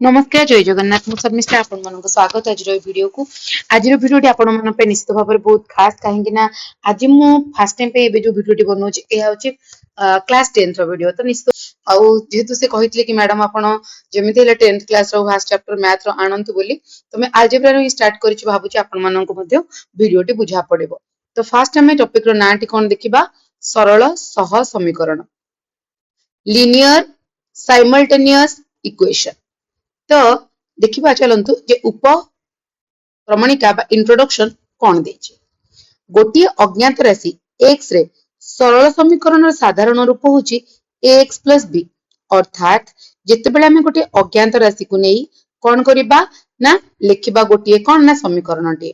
नमस्कार जय जगन्नाथ मु शर्मिष्ठा आपण मन स्वागत आज वीडियो को आज वीडियो आपण मन पे निश्चित भाव में बहुत खास कहीं ना आज मु फर्स्ट टाइम पे जो वीडियो बनाऊँ ये क्लास 10th वीडियो तो निश्चित आउ जेहेतु से कही कि मैडम आपण जमी 10th class first chapter math रो आनंतु बोली तो मैं अलजेब्रा रो स्टार्ट करिछि भाबुछि आपण मन को मध्ये वीडियो टी बुझा पड़िबो। तो फर्स्ट हमें टॉपिक रो नाम टी कोन देखिबा सरल सह समीकरण लिनियर साइमल्टेनियस इक्वेशन। तो देखिबा चलंतु जे उप प्रमाणिका बा इंट्रोडक्शन कोन देछि। गोटिए अज्ञात राशि x रे सरल समीकरण साधारण रूप होछि ax + b अर्थात जेतेबेले हमें गोटे अज्ञात राशि को नै कोन करिबा ना लिखिबा गोटिए कोन ना समीकरण टे।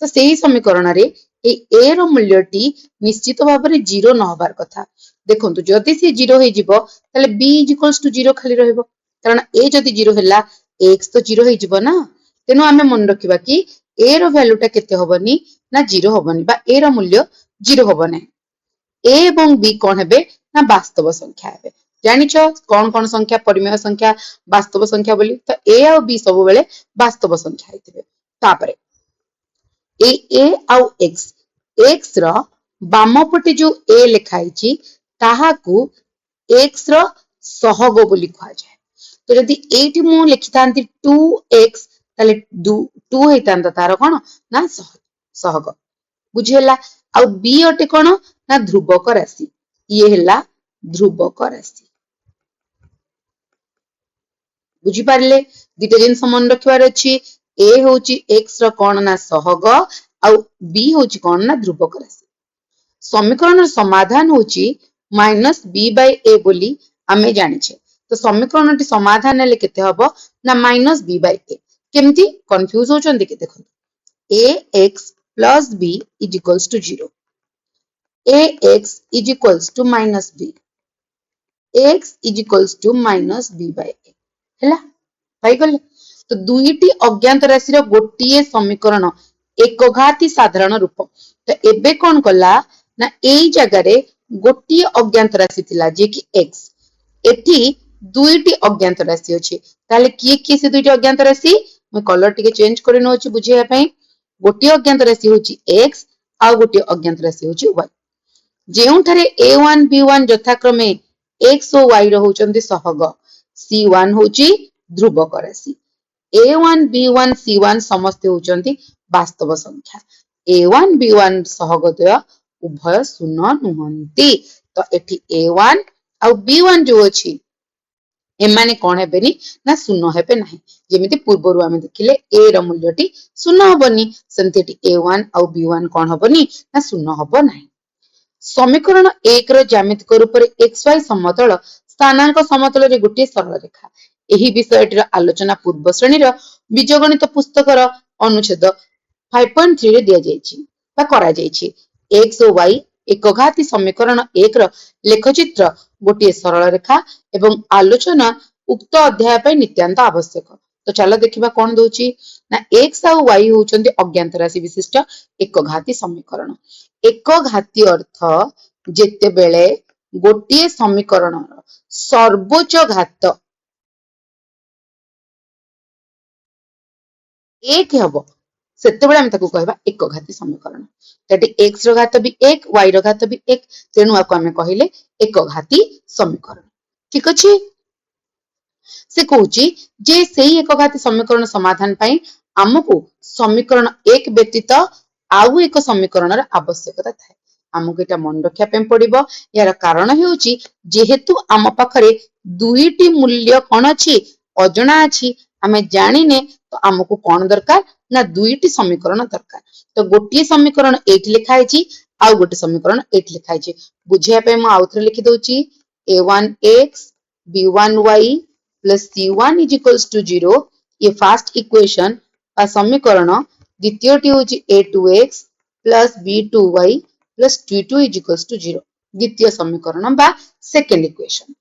तो सेही समीकरण रे ए a रो मूल्य टी निश्चित भाव में 0 न होबार कथा। देखंतु जदि से 0 हे जिवो तले b = 0 खाली रहइबो कारण a जदि 0 हैला x तो 0 हे जिवो ना। तेनु आमे मन रखिबा कि a रो वैल्यू टा केते होबनी ना 0 होबनी बा a रो मूल्य 0 होबो नै। a एवं b कोन हेबे ना वास्तव संख्या हेबे। जानिछो कोन कोन संख्या परिमेय संख्या वास्तव संख्या बोली तो a और b सब बेले वास्तव संख्या हेतिबे। तापरे a आउ x रो बाम पटे जो a लिखाइछि ताहाकू x रो सहग बोली कहा जाय। तो यदि एटी मु लिखितांती 2x ताले 2 हेतांता तार कोन ना सहग बुझेला। आउ b अटे कोन ना ध्रुवक राशि ये हेला ध्रुवक राशि बुझी पारले। दिते जिन समान रखिवार अछि a होची x रो कोन ना सहग आउ b होची कोन ना ध्रुवक राशि। समीकरण समाधान होची -b/a बोली आमे जानिछे। तो समीकरण टी समाधान हेले केते हबो ना -b/a। केमती कंफ्यूज होचंदी कि देखो ax + b = 0 ax = -b x = -b/a हैला भाई गले। तो दुईटी अज्ञात राशि रो गोटिए समीकरण एक घाती साधारण रूप। तो एबे कोन कला ना एई जगह रे गोटिए अज्ञात राशि थिला जे कि x एठी दुईटी अज्ञात राशि अछि ताले किए से दुईटी अज्ञात राशि मैं कलर टिके चेंज करे नोछि बुझिया पई। गोटिए अज्ञात राशि होछि x आ गोटिए अज्ञात राशि होछि y जेउ थारे a1 b1 यथाक्रमे x और y रो होचंदी सहग c1 होछि ध्रुवक राशि a1 b1 c1 समस्त होचंदी वास्तव संख्या a1 b1 सहगद्वय उभय शून्य नुहंती। तो एठी a1 आ b1 जो अछि एमाने कोन हेबेनी ना शून्य हेबे नाही। जेमिति पूर्वरु आमे देखिले a रो मूल्यटी शून्य होबनी सेमति a1 आ b1 कोन होबनी ना शून्य होबो नाही। समीकरण 1 रो ज्यामितिक रूप रे xy समतल स्थानांक समतल रे गोटे सरल रेखा। एही विषयटी रो आलोचना पूर्व श्रेणी रो बीजगणित पुस्तक रो अनुच्छेद 5.3 रे दिया जायछि बा करा जायछि। x और y एक घाती समीकरण 1 रो लेखचित्र गोटे सरल रेखा एवं आलोचना उक्त अध्याय पे नित्यांत आवश्यक। तो चलो देखिबा कोन दोछि ना x और y होचंदी अज्ञात राशि विशिष्ट एक घाती समीकरण। एक घाती अर्थ जेते बेले गोटे समीकरण सर्वोच्च घात एक हबो सेते बेले हम ताको कहबा एक घाती समीकरण। तटी x रो घात भी 1 y रो घात भी 1 तेनु आको हमें कहिले एक घाती समीकरण। ठीक अछि से कहूची जे सेही एक घाती समीकरण समाधान पाई हमकु समीकरण 1 व्यतीत आउ एक समीकरण र आवश्यकता थाए। हमकु एटा मन रखिया पे पड़िबो। यार कारण हेउची जेहेतु आम पाखरे दुईटी मूल्य कोन अछि अजणा अछि आमे जानिने तो हमकु कोन दरकार ना दुईटी समीकरण दरकार। तो गोटिए समीकरण 8 लिखा आछि आउ गोटे समीकरण 8 लिखा आछि बुझिया पे म आउथरे लिखि दोछि a1x b1y plus c1 = 0 ये फर्स्ट इक्वेशन आ समीकरण द्वितीय टी होछि a2x plus b2y plus t2 = 0 द्वितीय समीकरण बा second equation.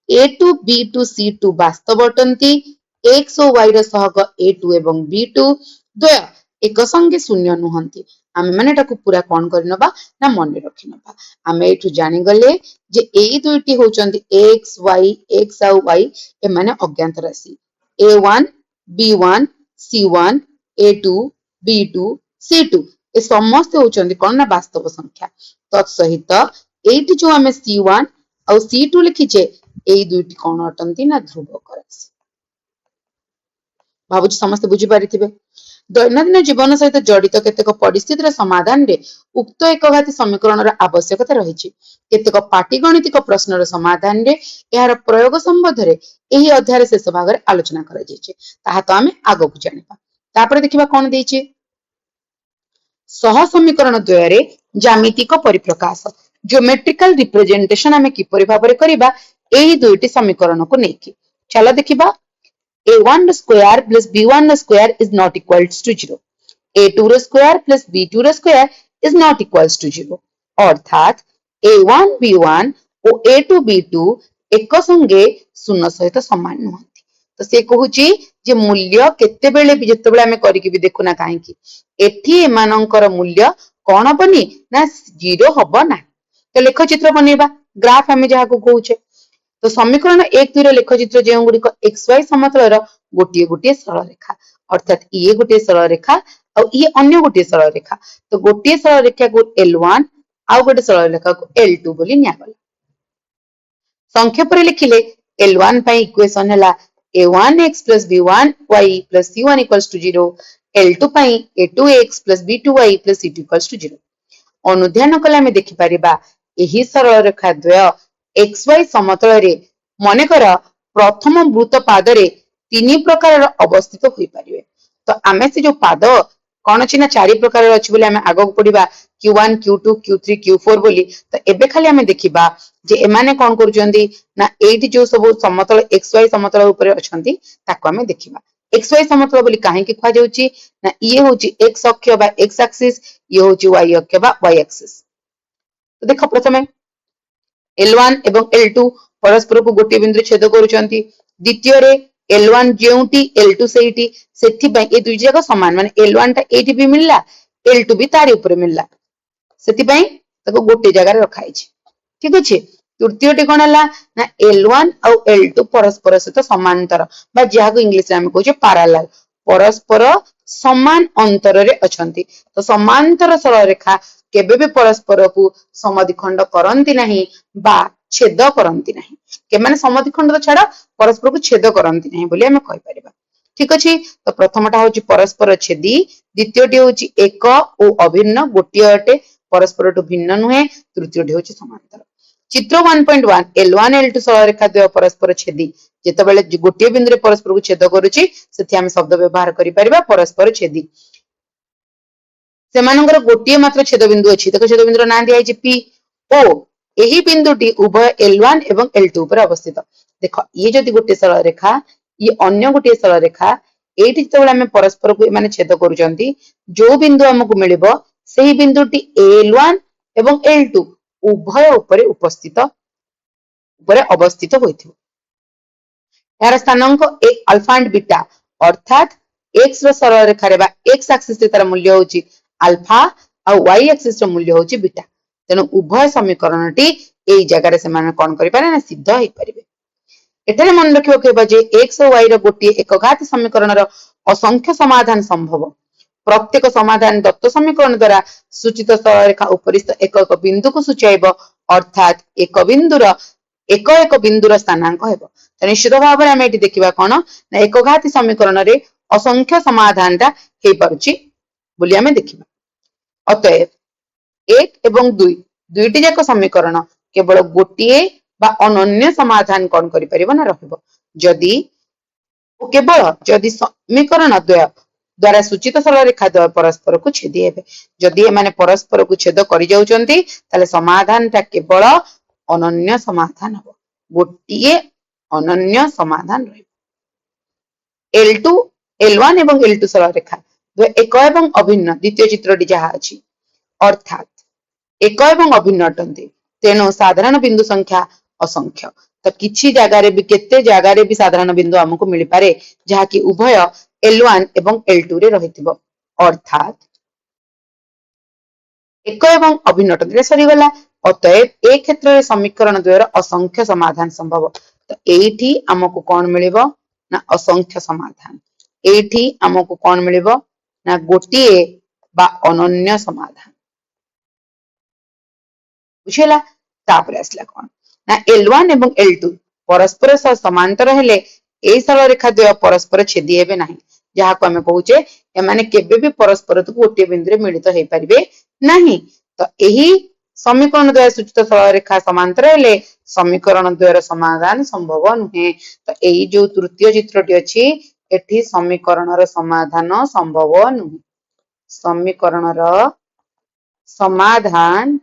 a2 b2 c2 वास्तव अटंती x और y ର सहग a2 एवं b2 द्वय एक संगे शून्य नुहंती। आमे माने ताकू पूरा कोन करिनबा ना मने रखिनबा। आमे एठु जानि गले जे एई दुईटी होचंदी x y और y ए माने अज्ञात राशि A1 B1 C1 A2 B2 C2 ए समस्त होउचंदी कोन ना वास्तव संख्या तत्सहित एठी जो हमें C1 और C2 लिखिचे एई दुईटी कोन अटंती ना ध्रुवक राशि भाबुची समस्त बुझी पारिथिबे दैनंदिन जीवन सहित जड़ित केतेक परिस्थितिर समाधान रे उक्त एकघाती समीकरण आवश्यकता रही केतेक पाटीगणितिक प्रश्नर समाधान रे यार प्रयोग संबंध रे एही अध्याय शेष भाग रे आलोचना करा जायछि ताहा तो आमे आगो को जानिबा तापर देखिबा कोन देइछि सह समीकरण द्वय ज्यामितिक परिप्रकाश ज्योमेट्रिकल रिप्रेजेंटेशन आमे किपरि भाबरे करिबा एही दुईटी समीकरण को नेकी चलो देखिबा a1 square plus b1 square is not equals to 0 a2 square plus b2 square is not equals to 0 अर्थात a1 b1 और a2 b2 एक संगे शून्य सहित समान नुहंती तो से कहूची जे मूल्य केते बेले भी जते बेले हमें करिकि भी देखुना काहे कि एठी एमानंकर मूल्य कोन बनी ना 0 हबो ना तो लेख चित्र बनेबा ग्राफ हमें जहा को कहूचे तो समीकरण 1 2 लेख चित्र जे गुडी xy समतलर गोटिए गोटिए सरल रेखा अर्थात ये गोटिए सरल रेखा और ये अन्य गोटिए सरल रेखा तो गोटिए सरल रेखा को L1 आउ गोटे सरल रेखा को L2 बोली नियागला संक्षेप रे लिखिले L1 पई इक्वेशन हला a1x plus b1y plus c1 equals to 0 L2 पई a2x plus b2y plus c2 equals to 0 अनुध्यान कले हमें देखि परिबा एही सरल रेखा द्वय xy समतल रे मनेकर प्रथम वृत्त पाद रे तीन प्रकार अवस्थित होई परिबे तो आमे से जो पाद कोन अछि ना चारि प्रकार अछि बोले हमें आगो पडिबा q1 q2 q3 q4 बोली तो एबे खाली हमें देखिबा जे एमाने कोन करूचंदी ना एठी जो सब समतल xy समतल ऊपर अछंती ताको हमें देखिबा xy समतल बोली काहे कि खा जाउची ना ये होची x अक्ष बा x एक्सिस ये होची y अक्ष बा y एक्सिस तो देखो प्रथमे L1 एवं L2 परस्पर को गोटे बिंदु छेद करूचंती द्वितीय रे L1 जेउटी L2 सेठी सेठी पई ए दुई जगह समान माने L1 टा एठी भी मिलला L2 भी तारी ऊपर मिलला सेठी पई ताको गोटे जगह रे रखाई छी ठीक अछि तृतीय टी कोन हला ना L1 और L2 परस्पर सहित समांतर बा जहा को इंग्लिश रे हम कहू जे पैरेलल परस्पर समान अंतर रे अछंती तो समांतर सरल रेखा केबे भी परस्पर को समद्विखंड करंती नहीं बा छेद करंती नहीं के माने समद्विखंड तो छाड़ा परस्पर को छेद करंती नहीं बोली हमें कहि परिबा ठीक अछि तो प्रथमटा होची परस्पर छेदी द्वितीयटी होची एक और अभिन्न गोटिय अटे परस्पर टु भिन्न नुहे तृतीयटी होची समांतर चित्र 1.1 L1 L2 सरल रेखा द्वय परस्पर छेदी जेतेबेले गोटिय बिंदु रे परस्पर को छेद करूची सेति हम शब्द व्यवहार करि परिबा परस्पर छेदी सेमानंगर गोटिए मात्र छेद बिंदु अछि देखो छेद बिंदुर नाम दिया P ओ एही बिंदुटी उभय L1 एवं L2 पर अवस्थित देखो ये जदि गोटे सरल रेखा ये अन्य गोटे सरल रेखा एठी जतबेले हम परस्पर को माने छेद करूचंती जो बिंदु हमकु मिलिबो सेही बिंदुटी L1 एवं L2 उभय ऊपर उपस्थित ऊपर अवस्थित होइथिबो यार स्थानांक ए अल्फा एंड बीटा अर्थात x रो सरल रेखा रे बा x एक्सिस रे तार मूल्य होची अल्फा और y एक्सिस रो मूल्य होची बीटा तेनु उभय समीकरणटी एई जगह रे समान कोन करि पारे ना सिद्ध होई परिबे एतरे मन रखियो केबा जे x और y रो गोटी एकघात समीकरण रो असंख्य समाधान संभव प्रत्येक समाधान दत्त समीकरण द्वारा सूचित सरल रेखा उपरिस्थ एक एक बिंदु को सूचाइबो अर्थात एक बिंदुर एक बिंदुर स्थानांक हेबो तो निश्चित भाव में एठी देखिबा कोन ना एकघाती समीकरण रे असंख्य समाधान ता हे परुची बोली हमें देखिबा अतएव 1 एवं 2 दुईटी जाक समीकरण केवल गोटिए बा अनन्य समाधान कोन करि परिबो ना रहिबो जदि केवल जदि समीकरण द्वय द्वारा सूचित सरल रेखा द्वय परस्पर को छेदी हेबे जदि एमाने परस्पर को छेद करि जाउचंती ताले समाधान ता केवल अनन्य समाधान हो गोटिए अनन्य समाधान रहिबो L2 L1 एवं L2 सरल रेखा द्वय एक एवं अभिन्न द्वितीय चित्रटी जहा अछि अर्थात एक एवं अभिन्न अटंती तेनो साधारण बिंदु संख्या असंख्य तो किछि जगह रे भी केते जगह रे भी साधारण बिंदु हमको मिल पारे जहा कि उभय L1 एवं L2 रे रहितिबो अर्थात एक एवं अभिन्न अटंती सरी गला अतएव ए क्षेत्र रे समीकरण द्वयर असंख्य समाधान संभव तो एठी हमको कोन मिलिबो ना असंख्य समाधान एठी हमको कौन मिलिबो ना गोटिए बा अनन्य समाधान बुझिला तापर आसला कौन ना L1 एवं L2 परस्पर सह समांतर हेले एई सरल रेखा द्वय परस्पर छेदी हेबे नाही जहा को हमें कहूचे एमाने केबे भी परस्पर तो गोटे बिंदु रे मिलित हे परिबे नाही तो एही समीकरण द्वय सूचित सरल रेखा समांतर हेले समीकरण द्वयर समाधान संभव नुहे तो एई जो तृतीय चित्रटी अछि एठी समीकरण र समाधान संभव नुहे समीकरण र समाधान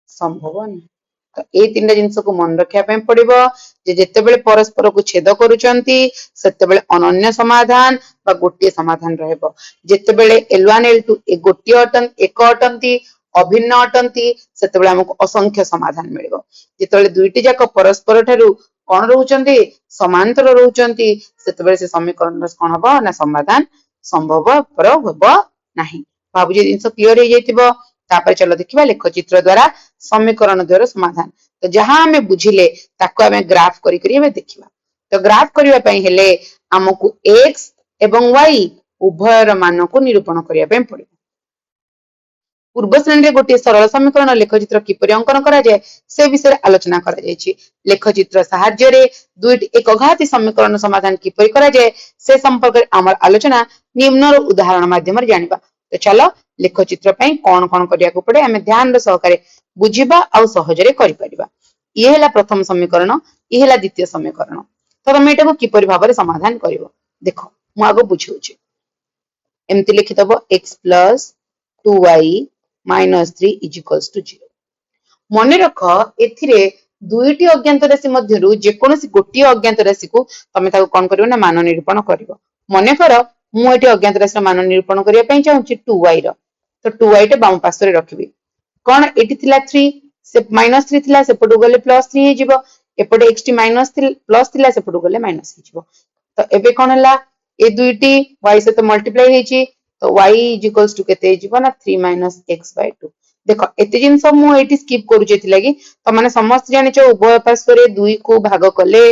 संभव नुहे तो ए तीनटा जिंस को मन रखिया पे पड़िबो जे जेते बेले परस्पर को छेद करूचंती सेते बेले अनन्य समाधान बा गोटिए समाधान रहबो जेते बेले L1 L2 ए गोटिए एक अटंती अभिन्न अटंती सेते बेले हमको असंख्य समाधान मिलिबो जेते बेले दुईटी जाक परस्पर ठारू कोन रहउचंती समांतर रहउचंती सेते बेले से समीकरण कोन हबो ना समाधान संभव पर होबो नाही बाबूजी जिंस क्लियर हो जाइतिबो तापर चलो देखिबा लेख चित्र द्वारा समीकरण द्वारा समाधान तो जहां हमें बुझिले ताको हमें ग्राफ करी करी हमें देखिबा तो ग्राफ करिवा पई हेले हमकु x एवं y उभयर मान को निरूपण करिया पई पड़िबो पूर्व श्रेणी रे गोटे सरल समीकरण लेखचित्र किपरि अंकन करा जाय से विषय आलोचना करा जायछि लेखचित्र सहाय्य रे दुईटी एक घाती समीकरण समाधान किपरि करा जाय से संपर्क रे हमर आलोचना निम्न उदाहरण माध्यम रे जानिबा तो चलो लेखचित्र पई कोन कोन करिया को पड़े हमें ध्यान रे सहकारे बुझिबा आ सहज रे करि परिबा ये हला प्रथम समीकरण ये हला द्वितीय समीकरण तो हम एटा को किपरि भाबरे समाधान करिवो देखो मु आगो बुझौछि एमति लिखि दबो x + 2y -3 = 0 मने रख एथिरे दुईटी अज्ञात राशि मध्यरु जेकोनोसी गोटिए अज्ञात राशि को तमे ताको कोन करिवो ना मान निरूपण करिवो मने कर मु एठी अज्ञात राशि मान निरूपण करिया पई चाहूची 2y रो तो 2y टे बाम पार्श्व रे रखिबी कोन एठी थिला 3 से -3 थिला से पटु गले +3 हे जिवो एपटे x टी प्लस थिला से पटु गले माइनस हे जिवो तो एबे कोन हला ए दुईटी y से तो मल्टीप्लाई हेची तो y = केते जिवो ना 3 - x/2 देखो एते जिंस मु एठी स्किप करू जेति लागि तो माने समस्त जानि छ उभय पार्श्व रे 2 को भाग कले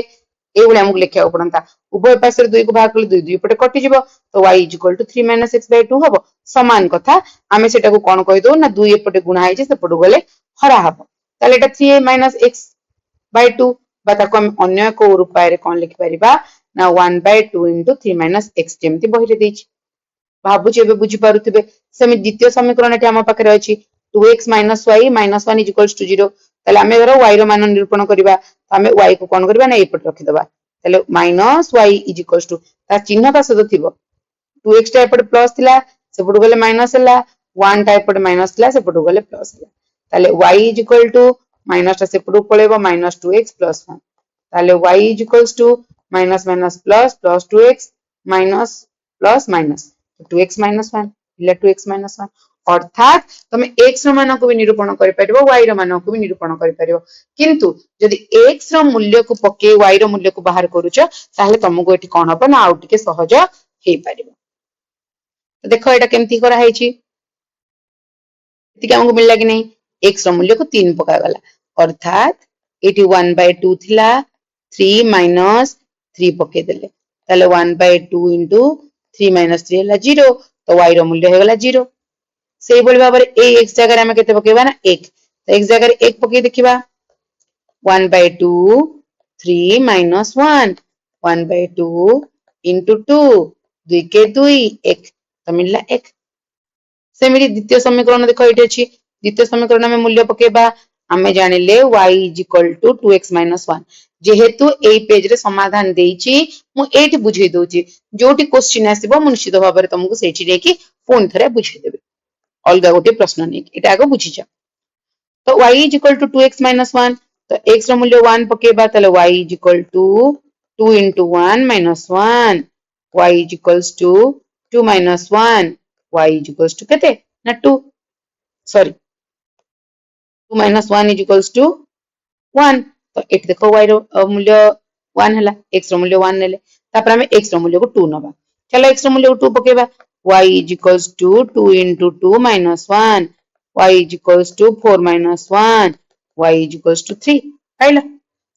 ए भले हमकु लेखिया पड़ंता उभय पार्श्व रे 2 को भाग कले 2 2 पटे कटि जिवो तो y = 3 - x/2 हबो समान कथा आमे सेटा को कोन कहि दो ना 2 एपटे गुणा हे जे से पटु गले हरा हबो ताले एटा 3 - x/2 बा ताको हम अन्य को उपाय रे कोन लिखि परिबा ना 1/2 * 3 - x जेमति बहिरे देछि भाबु जेबे बुझी पारुथिबे सेमि द्वितीय समीकरण एटी हम पाखरे अछि 2x - y -1 = 0 ताले हमें धरो y रो मान निरूपण करिबा हमें y को कोन करिबा ना एपट रखि दबा ताले -y = ता चिन्ह का सद थिबो 2x टा एपट प्लस थिला सेपट गले माइनस हला 1 टा एपट माइनस थिला सेपट गले प्लस हला ताले y = माइनस टा सेपट पळेबो -2x + 1 ताले y = plus 2x minus plus minus 2x - 1 इला 2x - 1 अर्थात तमे x रो मान को भी निरूपण करि परिबो y रो मान को भी निरूपण करि परिबो किंतु जदि x रो मूल्य को पके y रो मूल्य को बाहर करूछ ताहले तुमको एठी कोन हबो ना आउट के सहज हे परिबो तो देखो एटा केमती करा हेछि एति हमको मिलला कि नहीं x रो मूल्य को 3 पका गला अर्थात एठी 1/2 थिला 3 - 3 पके देले ताले 1/2 * 3 - 3 हला 0 तो y रो मूल्य हे गला 0 सेही बोली भाबरे ए x जगह रे हम केते पकेबा ना 1 तो x जगह रे 1 पके देखिबा 1/2 3 - 1 1/2 * 2 2 के 2 1 तो मिलला 1 सेमिति द्वितीय समीकरण देखो एठी अछि द्वितीय समीकरण में मूल्य पकेबा हमें जानिले y = 2x - 1 जेहेतु ए पेज रे समाधान देइछि मु एठी बुझै दोछि जोटी क्वेश्चन आसीबो मु निश्चित भाबरे तुमको सेठी रेकी फोन थरे बुझै देबे अलगा गोटे प्रश्न नै एटा आगो बुझि जा तो y = 2x - 1 तो x रो मूल्य 1 पकेबा तले y = 2 * 1 - 1 y = 2 - 1 y = केते ना 2 सॉरी 2 - 1 = 1 तो एठी देखो y रो मूल्य 1 हला x रो मूल्य 1 नेले तापर हमें x रो मूल्य को 2 नबा चलो x रो मूल्य को 2 पकेबा y = 2 * 2 - 1 y = 4 - 1 y = 3 आइला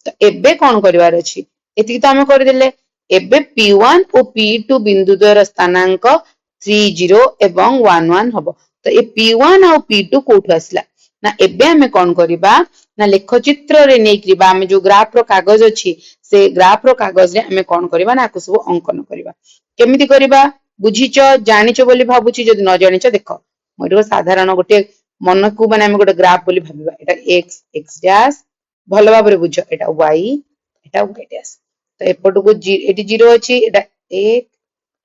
तो एबे कोन करिवार अछि एति तो हम कर देले एबे P1 और P2 बिंदु द्वयर स्थानांक 30 एवं 11 हबो। तो ए P1 और P2 कोठु आसला ना एबे हमें कोन करिबा ना लेख चित्र रे नै करिबा हमें जो ग्राफ रो कागज अछि से ग्राफ रो कागज रे हमें कोन करिबा ना को सब अंकन करिबा केमिति करिबा बुझिचो जानिचो बोली भाबुची जदि न जानिचो देखो मोर साधारण गोटे मन को माने हम गोटे ग्राफ बोली भाबिबा एटा x डैश भलो भाबरे बुझो एटा y डैश तो एपटू को एटी 0 अछि एटा 1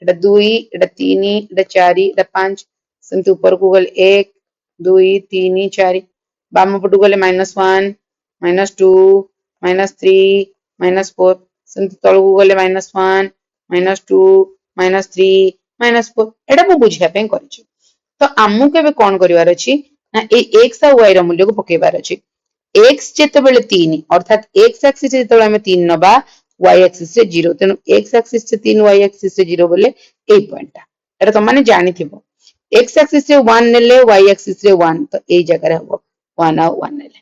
एटा 2 एटा 3 एटा 4 एटा 5 सेंति ऊपर को गले 1 2 3 4 बाम पटू गले -1 -2 -3 -4 सेंति तळ को गले -1 -2 -3 -4 एटा को बुझिया पे करछि तो आमु के बे कोन करिवार अछि ना ए x और y रो मूल्य को पकेबार अछि x जेते बेले 3 अर्थात x एक्सिस जेते बेले हम 3 नबा y एक्सिस से 0 तेनु x एक्सिस से 3 y एक्सिस से 0 बोले ए पॉइंट एटा त माने जानि थिबो x एक्सिस से 1 नेले y एक्सिस से 1 तो ए जगह रे हबो 1 और 1 नेले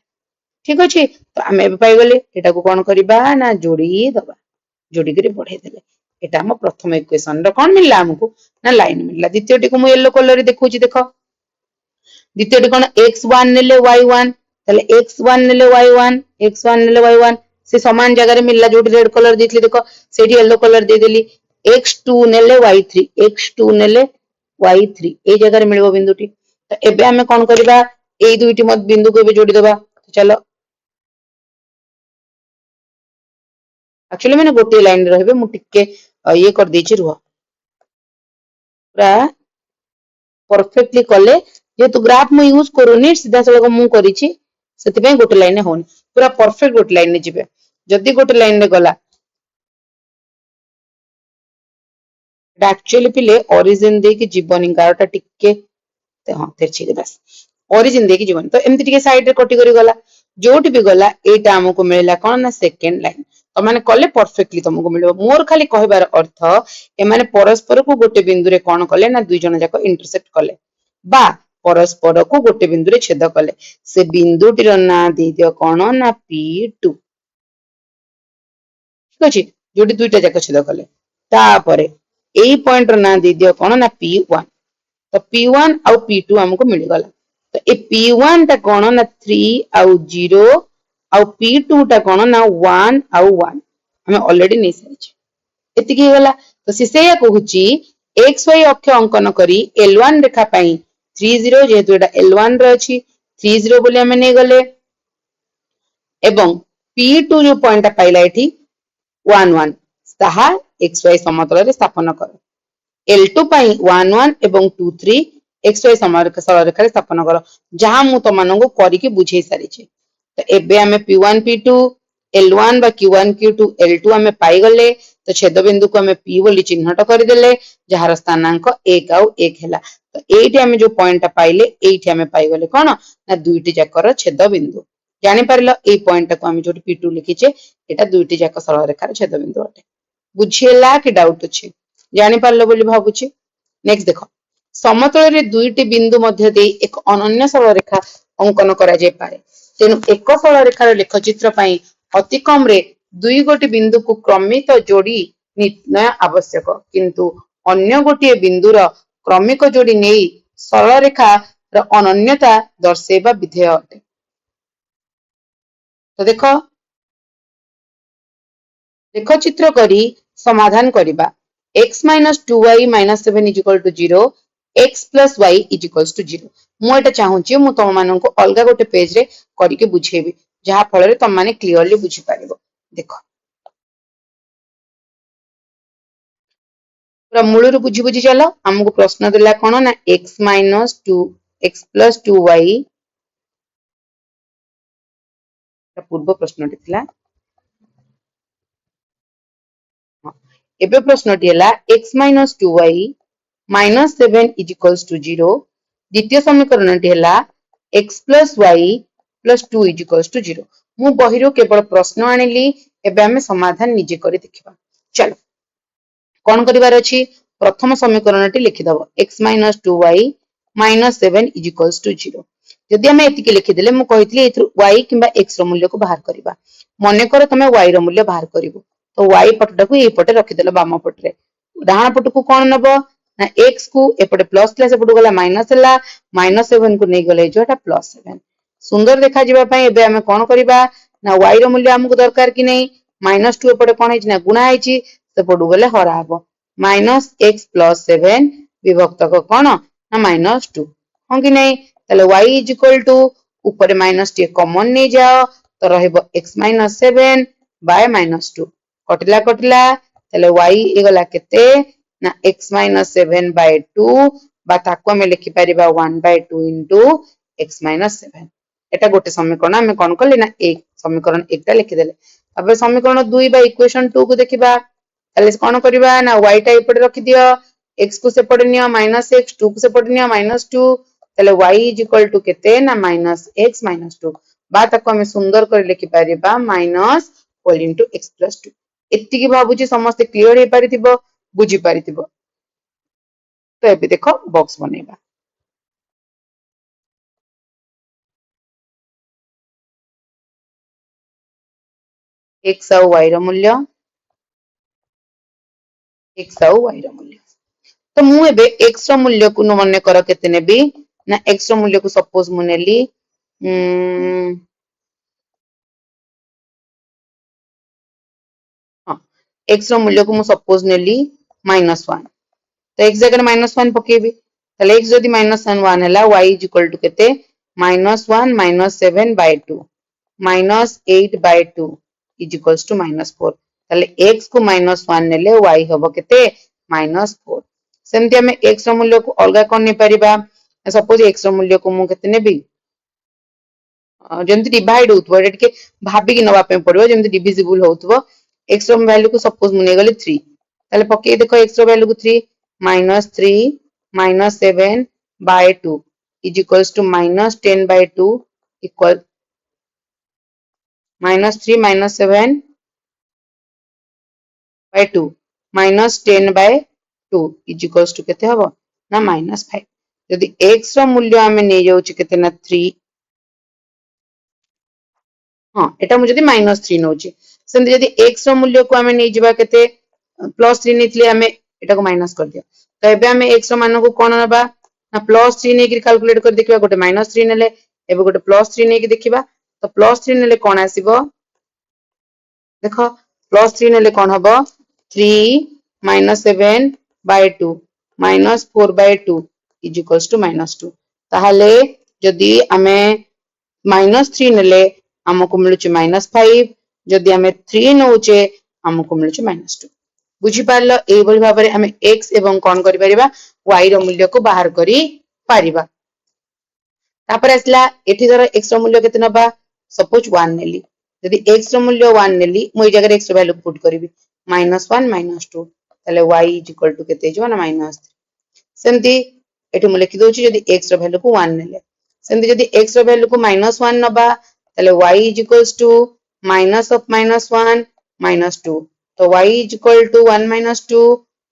ठीक अछि तो हम एबे पाइ गेले एटा को कोन करिबा ना जोड़ी दबा जोड़ी करे बढ़ाई देले एटा हम प्रथम इक्वेशन रो कोन मिलला हमकु ना लाइन मिलला द्वितीयटी को मु येलो कलर रे देखुची देखो द्वितीयटी कोन x1 नेले y1 तले x1 नेले y1 x1 नेले y1 से समान जगह रे मिलला जोटी रेड कलर देथले देखो सेठी येलो कलर दे देली x2 नेले y3 नेले y3 ए जगह रे मिलबो बिंदुटी तो एबे हमें कोन करिबा एई दुईटी मत बिंदु को एबे जोड़ी दबा तो चलो एक्चुअली मैंने गोटे लाइन रहबे मु टिके ये कर देछि रुह पूरा परफेक्टली कले जेतु ग्राफ मु यूज करूनी सीधा सळक मु करिछि सेति पे गोटे लाइन होनी पूरा परफेक्ट गोटे लाइन जिबे जदी गोटे लाइन रे गला एक्चुअली पिले ओरिजिन दे कि जीवनी गारटा टिके हां तेरछि बस ओरिजिन दे कि जीवन तो एमति टिके साइड रे कटि करी गला जोटी भी गला एटा हमको मिलला कोन ना सेकंड लाइन तो माने कले परफेक्टली तुमको मिलबो मोर खाली कहबार अर्थ ए माने परस्पर को गोटे बिंदु रे कोन कले ना दुई जन जाको इंटरसेक्ट कले बा परस्पर को गोटे बिंदु रे छेद कले से बिंदुटी रो ना दे दियो कोन ना P2 ठीक अछि जोटी दुईटा जाको छेद कले तापरे एई पॉइंट रो ना दे दियो कोन ना P1 तो P1 और P2 हमको मिल गला तो ए P1 ता कोन ना 3 और 0 और P2 ता कोन ना 1 और 1 हमें ऑलरेडी नहीं सरिछ एति की गला तो सिसेया कहूची xy अक्ष अंकन करी L1 रेखा पई 30 जेहेतु एटा L1 रो अछि 30 बोली हमें नै गले एवं P2 जो पॉइंट पाइला एठी 1 1 ताहा xy समतल रे स्थापन करो L2 पाई 1 1 एवं 2 3 xy सरल रेखा रे स्थापन करो जहां मु तो मानंगो करी के बुझे सारी छे तो एबे हमें P1 P2 L1 बा Q1 Q2 L2 हमें पाई गले तो छेद बिंदु को हमें P बोली चिन्हट कर देले जहार स्थानांक 1 और 1 हैला तो एठी हमें जो पॉइंट पाइले एठी हमें पाई गले कोन ना दुईटी जाकर छेद बिंदु जानि परलो ए पॉइंट को हम जो P2 लिखिचे एटा दुईटी जाकर सरल रेखा रे छेद बिंदु अटे बुझियला कि डाउट अछि जानि परलो बोली भाबुची नेक्स्ट देखो समतल रे दुईटी बिंदु मध्य दे एक अनन्य सरल रेखा अंकन करा जाय पारे तेनु एक सरल रेखा लेख चित्र पई अति कम रे दुई गोटी बिंदु को क्रमिक जोड़ी निर्णय आवश्यक किंतु अन्य गोटी बिंदुर क्रमिक जोड़ी नेई सरल रेखा र अनन्यता दर्शेबा विधेय अटे तो देखो लेख चित्र करी समाधान करिबा x - 2y - 7 = 0 x + y = 0 मु एटा चाहूची मु तुम मानन को अलगा गोटे पेज रे करी के बुझेबी जहा फल रे तुम माने क्लियरली बुझी पारिबो देखो पूरा मूल रे बुझी बुझी चलो हमको प्रश्न देला कोन ना x - 2 x + 2y पूर्व प्रश्न दिखला एबे प्रश्नटी हला x - 2y - 7 = 0 द्वितीय समीकरणटी हला x + y + 2 = 0 मु बहिरो केवल प्रश्न आनिली एबे हमें समाधान निजे करी देखिबा चलो कोन करिवार अछि प्रथम समीकरणटी लिखि दबो x - 2y - 7 = 0 यदि हमें एतिके लिखि देले मु कहितली एथु y किबा x रो मूल्य को बाहर करिबा मने करो तमे y रो मूल्य बाहर करिवो तो y पटटाକୁ ए पटे रखिदेल बाम पटरे डाहाण पटको कोन नबो ना x को एपटे प्लस ला सेपटु गला माइनस हला -7 को नै गले जोटा +7 सुंदर देखा जिबा पई एबे हमें कोन करिबा ना y रो मूल्य हमकु दरकार कि नै -2 एपटे कोन हिच ना गुणा हिची सेपटु गले हरा हबो -x + 7 विभक्त को कोन ना -2 हम कि नै तले y ऊपर माइनस टी कॉमन नै जाओ तो रहइबो x - 7 बाय -2 कटला कटला तले y एगला केते ना x - 7 बाय 2 बा ताको हम लिखि परिबा 1/2 इनटू x - 7 एटा गोटे समीकरण हम कोन करले ना एक समीकरण एकटा लिखि देले अब समीकरण 2 बा इक्वेशन 2 को देखिबा तले कोन करबा ना y टा एपटे रखि दियो x को सेपटे नियो -x 2 को सेपटे नियो -2 तले y केते ना -x - 2 बा ताको हम सुंदर कर लिखि परिबा माइनस होल इनटू x + 2 एतिकी भाबुची समस्त क्लियर हे परिथिबो बुझी परिथिबो तो एबे देखो बॉक्स बनेबा x और y रो मूल्य x और y रो मूल्य तो मु एबे x रो मूल्य को मने कर केते नेबी ना x रो मूल्य को सपोज मु नेली हां x रो मूल्य को मु सपोज नेली -1 तो x जगह -1 पकेबी तले x जदी -1 हला y केते -1 - 7/2 -8/2 -4 तले x को -1 नेले y हबो केते -4 सेमति हमें x रो मूल्य को अलगा कोन नै परिबा सपोज x रो मूल्य को मु केते नेबी जेमति डिवाइड होतबो एटा के भाबी कि नवा पे पड़िबो जेमति डिविजिबल होतबो x रो वैल्यू को सपोज मु नै गले 3 तले पके देखो x रो वैल्यू को 3 -3 - 7/2 -10/2 इक्वल -3 - 7/2 -10/2 केते हबो ना -5 यदि x रो मूल्य हमें नै जाउची केते ना 3 हां एटा मु जदी -3 नउची सेंति जदी x रो मूल्य को हमें नै जिबा केते +3 नेतले हमें एटा को माइनस कर दियो तो एबे हमें x रो मान को कोन नबा ना +3 नै कि कैलकुलेट कर देखिबा गोटे -3 नेले एबे गोटे +3 नै कि देखिबा तो +3 नेले कोन आसीबो देखो +3 नेले कोन हबो 3 - 7/2 -4/2 -2 ताहले जदी हमें -3 नेले हमको मिलुची -5 जदी हमें 3 नउचे हमको मिलुची -2 बुझी पारलो एई बली भाबरे हमें x एवं कोन करि परिबा y रो मूल्य को बाहर करी पारिबा तापर असला एठी धर x रो मूल्य केते नबा सपोज 1 नेली यदि x रो मूल्य 1 नेली मु ए जगह x रो वैल्यू पुट करबी -1 - 2 तले y केते जो ना -3 सेमती एठी मु लिखि दोची यदि x रो वैल्यू को 1 नेले सेमती यदि x रो वैल्यू को -1 नबा तले y minus of -1 -2 तो y is equal to 1 - 2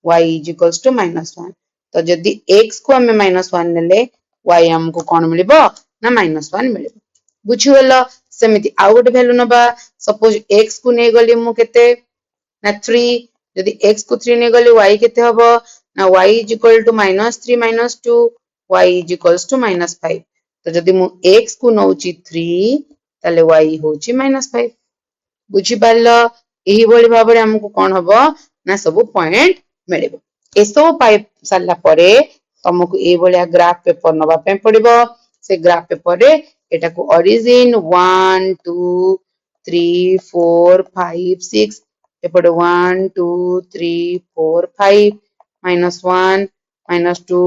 y is equals to -1 तो जदि x को हमें -1 नेले y हमको कोन मिलिबो ना -1 मिलिबो बुझिगलो सेमिति आ गोटे वैल्यू नबा सपोज x को नै गली मु केते ना 3 जदि x को 3 नै गली y केते हबो ना y is equal to -3 - 2 y is equals to -5 तो जदि मु x को नउची 3 तले y होची -5 बुझी पारलो एही बोली भाबरे हमको कोन हबो ना सब पॉइंट मिलिबो एसो पाइ साला परे तुमको ए बोलिया ग्राफ पेपर नबा पे पड़िबो से ग्राफ पेपर रे एटा को ओरिजिन 1 2 3 4 5 6 एपड़ 1 2 3 4 5 -1 -2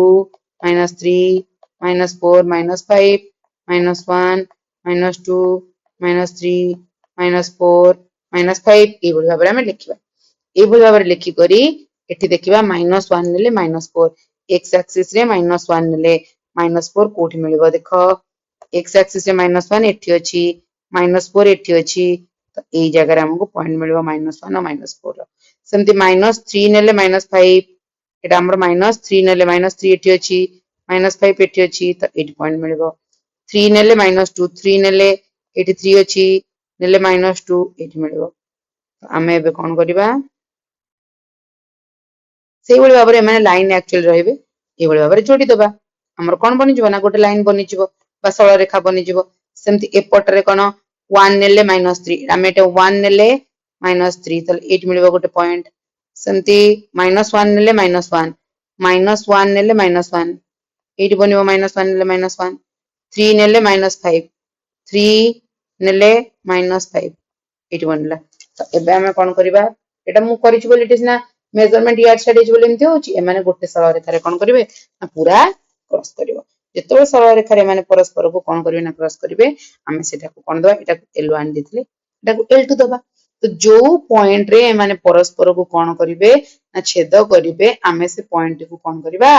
-3 -4 -5 -1 -2 -3 -4 -5 ए बोली भाबरे हम लिखिबा ए बोली भाबरे लिखि करी एठी देखिबा -1 नेले -4 x एक्सिस रे -1 नेले -4 कोठी मिलिबो देखो x एक्सिस रे -1 एठी अछि -4 एठी अछि तो ए जगह रे हमको पॉइंट मिलिबो -1 और -4 सेमति -3 नेले -5 एटा हमर -3 नेले -3 एठी अछि -5 एठी अछि तो 8 पॉइंट मिलिबो 3 नेले -2 3 नेले एठी 3 अछि नेले -2 एठी मिलिबो आमे एबे कोन करिबा सेही भली भाबरे माने लाइन एक्चुअली रहिबे ए भली भाबरे जोड़ी दबा हमर कोन बनि जिवो ना गोटे लाइन बनि जिवो बा सरल रेखा बनि जिवो सेमति एपटरे कोन 1 नेले -3 आमे एटे 1 नेले -3 तले 8 मिलिबो गोटे पॉइंट सेमति -1 नेले -1 -1 नेले -1 8 बनिबो -1 नेले -1 3 नेले -5 3 नेले -5 8 बनला तो एबे हमें कोन करिबा एटा मु करिछि बोली इट इज ना मेजरमेंट यार्ड साइड इज बोली एमति होछि ए माने गोटे सरल रेखा रे कोन करिवे ना पूरा क्रॉस करिवो जेतो सरल रेखा रे माने परस्पर को कोन करिवे ना क्रॉस करिवे हमें सेटा को कोन दबा एटा L1 दिथिले एटा को L2 दबा तो जो पॉइंट रे माने परस्पर को कोन करिवे ना छेद करिवे हमें से पॉइंट को कोन करिवा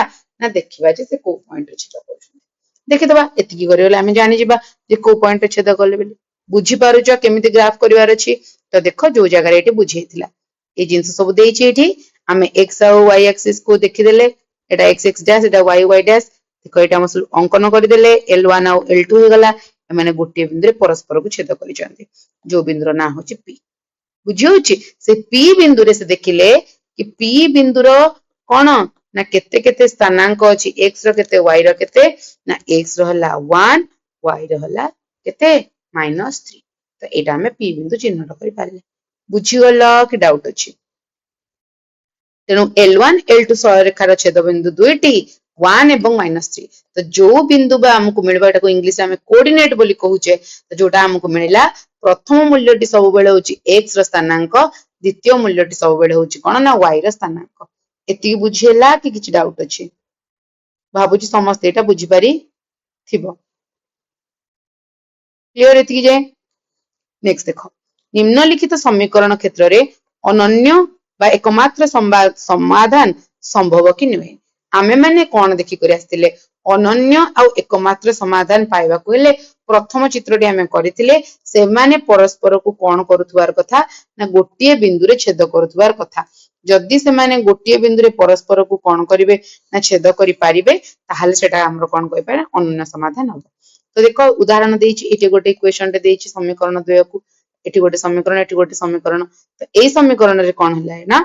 ना देखिबा जे से को पॉइंट रे छेद करछन देखि दबा एतिकी करिवले हमें जानि जिबा जे को पॉइंट रे छेद करले बेली बुझी पारुछ केमिति ग्राफ करिवार अछि तो देखो जो जगह रे एटी बुझेइथिला ए जिंस सब देइछि एठी हमें x और y एक्सिस को देखि देले एटा x x डैश एटा y y डैश देखो एटा हम अंकन कर देले L1 और L2 हो गला माने गोटे बिंदु रे परस्पर को छेद करि जंती जो बिंदु ना होछि p बुझियोछि से p बिंदु रे से देखिले कि p बिंदु रो कोन ना केते केते स्थानांक अछि x रो केते y रो केते ना x रो हला 1 y रो हला केते -3 तो एटा हमें p बिंदु चिन्हट करि पाले बुझी गलो कि डाउट अछि तेणु L1 L2 सरल रेखार छेद बिंदु दुईटी 1 एवं -3 तो जो बिंदु बा हमकु मिलबा एटा को इंग्लिश में कोऑर्डिनेट बोली कहूचे तो जोटा हमकु मिलिला प्रथम मूल्यटी सब बेले होची x रो स्थानांक द्वितीय मूल्यटी सब बेले होची कोन ना y रो स्थानांक एति बुझियला कि किछ डाउट अछि भाबुची समस्त एटा बुझी पारी थिबो क्लियर एति जे नेक्स्ट देखो निम्नलिखित समीकरण क्षेत्र रे अनन्य बा एकमात्र समाधान संभव कि नुहे आमे माने कोन देखि करि आस्तिले अनन्य आ एकमात्र समाधान पाइबा को हेले प्रथम चित्रटी आमे करितिले से माने परस्पर को कोन करूथवार कथा ना गोटिए बिंदु रे छेद करूथवार कथा जदि से माने गोटिए बिंदु रे परस्पर को कोन करिवे ना छेद करि पारिबे ताहाले सेटा हमर कोन कहि पारे अनन्य समाधान हो तो देखो उदाहरण देइछि एटे गोटे इक्वेशन टे देइछि समीकरण द्वय को एटी गोटे समीकरण तो एई समीकरण रे कोन हला है ना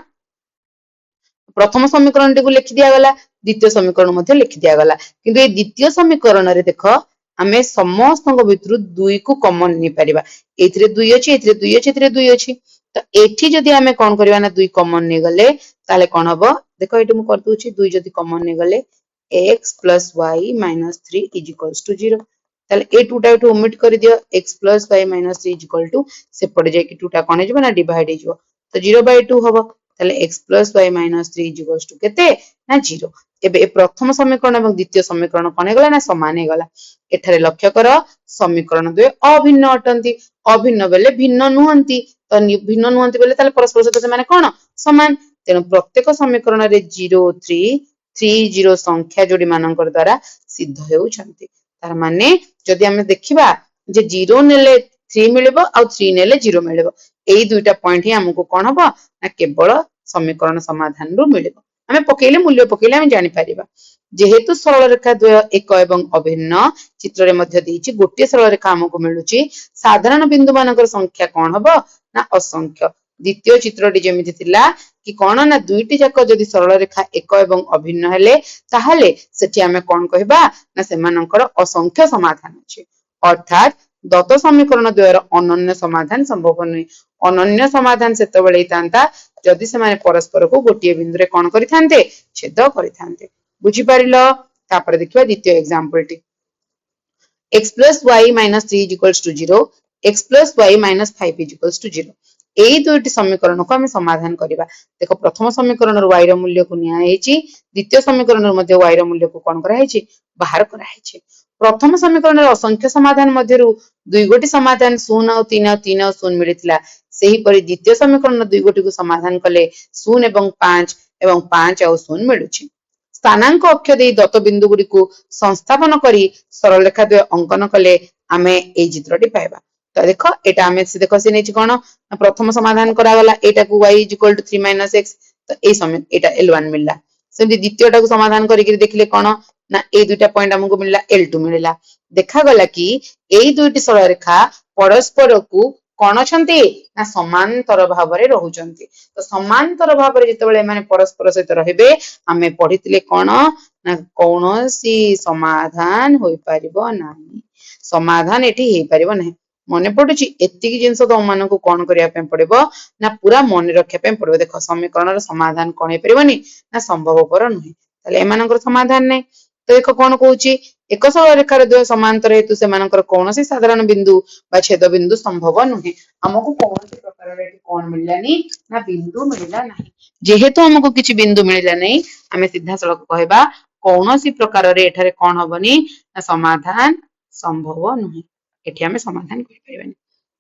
प्रथम समीकरण टे को लिखि दिया गला द्वितीय समीकरण मध्ये लिखि दिया गला किंतु ए द्वितीय समीकरण रे देखो हमें समस्त भितरु 2 को कॉमन नि परिबा एथिरे 2 अछि एथिरे 2 अछि एथिरे 2 अछि तो एठी जदि हमें कोन करबा ना 2 कॉमन नि गले ताले कोन हबो देखो एठी मु कर दूछि 2 जदि कॉमन नि गले x + y - 3 = 0 ताले ए 2 टा एठु ओमिट कर दियो x + y - 3 = से पड़ जाय कि 2 टा कोन हेजबो ना डिवाइड हेजबो तो 0/2 हबो ताले x + y - 3 = केते ना 0 एबे प्रथम समीकरण एवं द्वितीय समीकरण कोन हेगला ना समान हेगला एठारे लक्ष्य कर समीकरण द्वय अभिन्न अटंती अभिन्न बेले भिन्न नुहंती तो भिन्न नुहंती बेले ताले परस्पर सहित से माने कोन समान तेनु प्रत्येक समीकरण रे 0 3 30 संख्या जोड़ी मानकर द्वारा सिद्ध हेउछंती तार माने जदि हमें देखिबा जे 0 नेले 3 मिलबो आ 3 नेले 0 मिलबो एई दुईटा पॉइंट ही हमको कोन हबो ना केवल समीकरण समाधान रु मिलबो हमें पकेले मूल्य पकेले हम जानि परिबा जेहेतु सरल रेखा द्वय एक एवं अभिन्न चित्र रे मध्य देइछि गोटे सरल रेखा हमको मिलुछि साधारण बिंदु मानकर संख्या कोन हबो ना असंख्य द्वितीय चित्रटी जेमिति थिला कि कोन ना दुईटी जाक जदि सरल रेखा एक एवं अभिन्न हेले ताहाले सेठी हमें कोन कहबा ना सेमानकर असंख्य समाधान अछि अर्थात दत्त समीकरण द्वयर अनन्य समाधान संभव नुहे अनन्य समाधान सेतबेले तांता जदि से माने परस्पर को गोटिए बिंदु रे कोन करिथान्ते छेद करिथान्ते बुझी पारिलो तापर देखिबा द्वितीय example T x + y - 3 = 0 x + y - 5 = 0 एई दुईटी समीकरण को हम समाधान करिबा देखो प्रथम समीकरण रो y रो मूल्य को निया हेछि द्वितीय समीकरण रो मध्ये y रो मूल्य को कोन करा हेछि बाहर करा हेछि प्रथम समीकरण रो असंख्य समाधान मध्यरु दुई गोटी समाधान 0 और 3 और 3 और 0 मिलिथिला सेही परि द्वितीय समीकरण दुई गोटी को समाधान कले 0 एवं 5 एवं 5 और 0 मिलुछि स्थानांक अक्ष देई दत्त बिंदु गुडी को संस्थापन करी सरल रेखा द्वय अंकन कले आमे एई चित्रटी पाइबा तो देखो एटा आमे से देखो से नेछि कोन प्रथम समाधान करा गला एटा को y = 3 - x तो एई समय एटा L1 मिलला सेमि द्वितीयटा को समाधान करी कि देखले कोन ना ए दुईटा पॉइंट हमको मिलला L2 मिलला देखा गला कि एई दुईटी सरल रेखा परस्पर को कौन अछंती ना समांतर भावरे रहुचंती तो समांतर भावरे जेतेबेले एमाने परस्पर सहित रहिबे आमे पढितले कोन ना कौनसी समाधान होई परिबो नाही समाधान एठी हेई परिबो नाही मने पडुची एतिकी जिंस तो मानको कोन करिया पे पड़िबो ना पूरा मन रखिया पे पड़िबो देखो समीकरण रो समाधान कोन हे परिबोनी ना संभवपर नुहे ताले एमानकर समाधान नै तो देखो कोन कहूची एक सरल रेखार द्वय समांतर हेतु सेमानकर कौनसी साधारण बिंदु बा छेद बिंदु संभव नुहे हमको कौनसी प्रकार रे कोन मिललानी ना बिंदु मिलला नाही जेहेतु हमको किछि बिंदु मिलला नै आमे सीधा सड़क कहबा कौनसी प्रकार रे एठारे कोन हबनी ना समाधान संभव नुहे एठी आमे समाधान करि परिबानी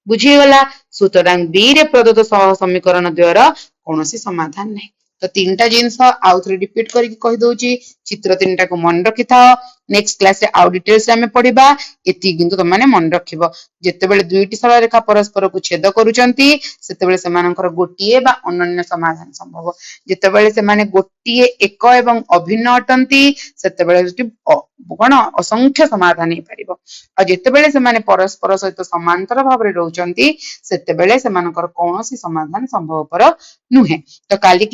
बुझी गला सुतरां बी रे प्रदत्त समीकरण द्वारा कौनसी समाधान नै तो तीनटा जिंस आउ थ्री रिपीट करके कहि दोची चित्र तीनटा को मन रखि था नेक्स्ट क्लास रे आउ डिटेल्स आमे पढिबा एति किंतु त माने मन रखिबो जेतेबेले दुईटी सरल रेखा परस्पर को छेद करूचंती सेतेबेले सेमानकर गोटिए बा अनन्य समाधान संभव जेतेबेले से माने गोटिए एक एवं अभिन्न अटंती सेतेबेले कोन असंख्य समाधान हे परिबो आ जेतेबेले से माने परस्पर सहित समांतर भाव रे रहउचंती सेतेबेले सेमानकर कोनोसी समाधान संभव पर नुहे तो काली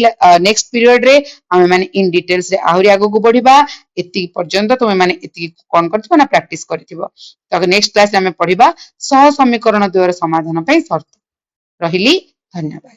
नेक्स्ट पीरियड रे हमें माने इन डिटेल्स रे आहुरी आगो को बढ़िबा एति पर्यंत तुमे माने एति कोन करथिबो ना प्रैक्टिस करथिबो तो नेक्स्ट क्लास रे हमें पढ़िबा सह समीकरण द्वारा समाधान पई शर्त रहिली धन्यवाद।